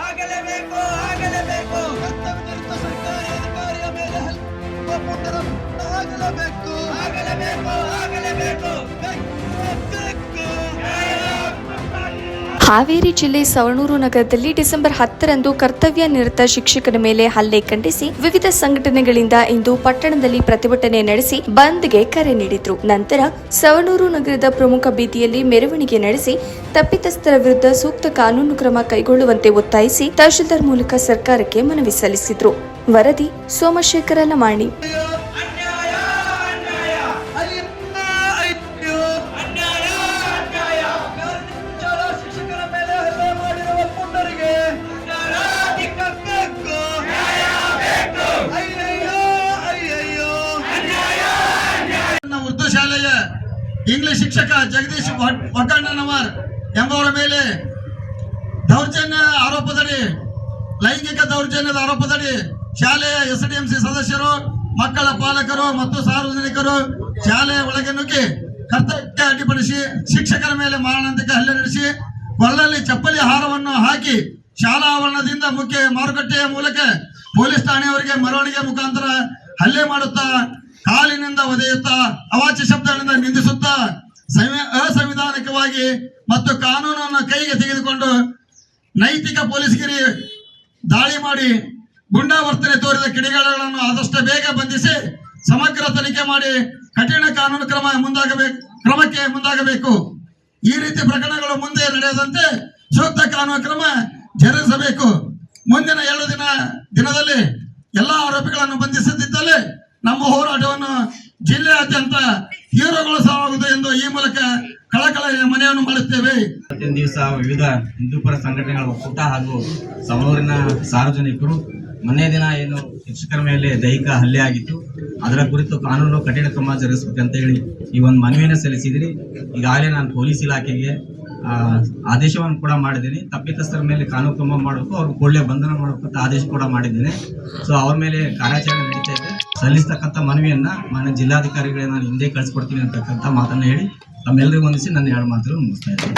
ಆಗಲೇಬೇಕು ಆಗಲೇಬೇಕು ಕರ್ತವ್ಯನಿರತ ಸರ್ಕಾರಿ ಅಧಿಕಾರಿಯ ಮೇಲೆ ಆಗಲೇಬೇಕು ಆಗಲೇಬೇಕು ಆಗಲೇಬೇಕು ಹಾವೇರಿ ಜಿಲ್ಲೆ ಸವಣೂರು ನಗರದಲ್ಲಿ ಡಿಸೆಂಬರ್ 10ರಂದು ಕರ್ತವ್ಯ ನಿರತ ಶಿಕ್ಷಕರ ಮೇಲೆ ಹಲ್ಲೆ ಖಂಡಿಸಿ ವಿವಿಧ ಸಂಘಟನೆಗಳಿಂದ ಇಂದು ಪಟ್ಟಣದಲ್ಲಿ ಪ್ರತಿಭಟನೆ ನಡೆಸಿ ಬಂದ್ಗೆ ಕರೆ ನೀಡಿದ್ರು. ನಂತರ ಸವಣೂರು ನಗರದ ಪ್ರಮುಖ ಬೀದಿಯಲ್ಲಿ ಮೆರವಣಿಗೆ ನಡೆಸಿ ತಪ್ಪಿತಸ್ಥರ ವಿರುದ್ಧ ಸೂಕ್ತ ಕಾನೂನು ಕ್ರಮ ಕೈಗೊಳ್ಳುವಂತೆ ಒತ್ತಾಯಿಸಿ ತಹಶೀಲ್ದಾರ್ ಮೂಲಕ ಸರ್ಕಾರಕ್ಕೆ ಮನವಿ ಸಲ್ಲಿಸಿದ್ರು. ವರದಿ ಸೋಮಶೇಖರ ಲಮಾಣಿ. ಶಾಲೆಯ ಇಂಗ್ಲಿಷ್ ಶಿಕ್ಷಕ ಜಗದೀಶ್ ಒಕ್ಕಣ್ಣನವರ್ ಎಂಬವರ ಮೇಲೆ ದೌರ್ಜನ್ಯ ಆರೋಪದಡಿ ಲೈಂಗಿಕ ದೌರ್ಜನ್ಯದ ಆರೋಪದಡಿ ಶಾಲೆಯ SDMC ಸದಸ್ಯರು, ಮಕ್ಕಳ ಪಾಲಕರು ಮತ್ತು ಸಾರ್ವಜನಿಕರು ಶಾಲೆಯ ಒಳಗೆ ನುಗ್ಗಿ ಕರ್ತವ್ಯಕ್ಕೆ ಅಡ್ಡಿಪಡಿಸಿ ಶಿಕ್ಷಕರ ಮೇಲೆ ಮಾರಣಾಂತಿಕ ಹಲ್ಲೆ ನಡೆಸಿ ಕೊಳ್ಳಲ್ಲಿ ಚಪ್ಪಲಿ ಹಾರವನ್ನು ಹಾಕಿ ಶಾಲಾ ಆವರಣದಿಂದ ಮುಖ್ಯ ಮಾರುಕಟ್ಟೆಯ ಮೂಲಕ ಪೊಲೀಸ್ ಠಾಣೆಯವರಿಗೆ ಮೆರವಣಿಗೆ ಮುಖಾಂತರ ಹಲ್ಲೆ ಮಾಡುತ್ತಾ ಕಾಲಿನಿಂದ ಒದೆಯುತ್ತಾ ಅವಾಚ್ಯ ಶಬ್ದಗಳಿಂದ ನಿಂದಿಸುತ್ತಾ ಅಸಂವಿಧಾನಿಕವಾಗಿ ಮತ್ತು ಕಾನೂನನ್ನು ಕೈಗೆ ತೆಗೆದುಕೊಂಡು ನೈತಿಕ ಪೊಲೀಸ್ಗಿರಿ ದಾಳಿ ಮಾಡಿ ಗುಂಡಾವರ್ತನೆ ತೋರಿದ ಕಿಡಿಗೇಡಿಗಳನ್ನು ಆದಷ್ಟು ಬೇಗ ಬಂಧಿಸಿ ಸಮಗ್ರ ತನಿಖೆ ಮಾಡಿ ಕಠಿಣ ಕಾನೂನು ಕ್ರಮಕ್ಕೆ ಮುಂದಾಗಬೇಕು. ಈ ರೀತಿ ಪ್ರಕರಣಗಳು ಮುಂದೆ ನಡೆಯದಂತೆ ಸೂಕ್ತ ಕಾನೂನು ಕ್ರಮ ಜರುಗಿಸಬೇಕು. ಮುಂದಿನ 2 ದಿನದಲ್ಲಿ ಎಲ್ಲ ಆರೋಪಿಗಳನ್ನು ಬಂಧಿಸದಿದ್ದಲ್ಲಿ ನಮ್ಮ ಹೋರಾಟವನ್ನು ಜಿಲ್ಲೆಯಾದ್ಯಂತ ತೀವ್ರಗೊಳಿಸಲಾಗುವುದು ಎಂದು ಈ ಮೂಲಕ ಕಳಕಳಿಯ ಮನವಿಯನ್ನು ಮಾಡುತ್ತೇವೆ. ಇವತ್ತಿನ ದಿವಸ ವಿವಿಧ ಹಿಂದೂಪರ ಸಂಘಟನೆಗಳ ಒಕ್ಕೂಟ ಹಾಗೂ ಸವಣೂರಿನ ಸಾರ್ವಜನಿಕರು ಮೊನ್ನೆ ದಿನ ಏನು ಶಿಕ್ಷಕರ ಮೇಲೆ ದೈಹಿಕ ಹಲ್ಲೆ ಆಗಿತ್ತು, ಅದರ ಕುರಿತು ಕಾನೂನು ಕಠಿಣ ಕ್ರಮ ಜರುಗಿಸಬೇಕಂತ ಹೇಳಿ ಈ ಒಂದು ಮನವಿಯನ್ನು ಸಲ್ಲಿಸಿದ್ರಿ. ಈಗಾಗಲೇ ನಾನು ಪೊಲೀಸ್ ಇಲಾಖೆಗೆ ಆದೇಶವನ್ನು ಕೂಡ ಮಾಡಿದ್ದೀನಿ. ತಪ್ಪಿತಸ್ಥರ ಮೇಲೆ ಕಾನೂನು ಕ್ರಮ ಮಾಡಬೇಕು, ಅವ್ರಿಗೆ ಕೂಡಲೇ ಬಂಧನ ಮಾಡಬೇಕಂತ ಆದೇಶ ಕೂಡ ಮಾಡಿದ್ದೇನೆ. ಸೊ ಅವ್ರ ಮೇಲೆ ಕಾರ್ಯಾಚರಣೆ ನಡೀತಾ ಇದೆ. ಸಲ್ಲಿಸ್ತಕ್ಕಂಥ ಮನವಿಯನ್ನ ಮಾನ್ಯ ಜಿಲ್ಲಾಧಿಕಾರಿಗಳಿಗೆ ನಾನು ಹಿಂದೆ ಕಳಿಸ್ಕೊಡ್ತೀನಿ ಅಂತಕ್ಕಂಥ ಮಾತನ್ನು ಹೇಳಿ ತಮ್ಮೆಲ್ಲರಿಗೂ ಹೊಂದಿಸಿ ನನ್ನ 2 ಮಾತುಗಳು ಮುಗಿಸ್ತಾ ಇದ್ದೀನಿ.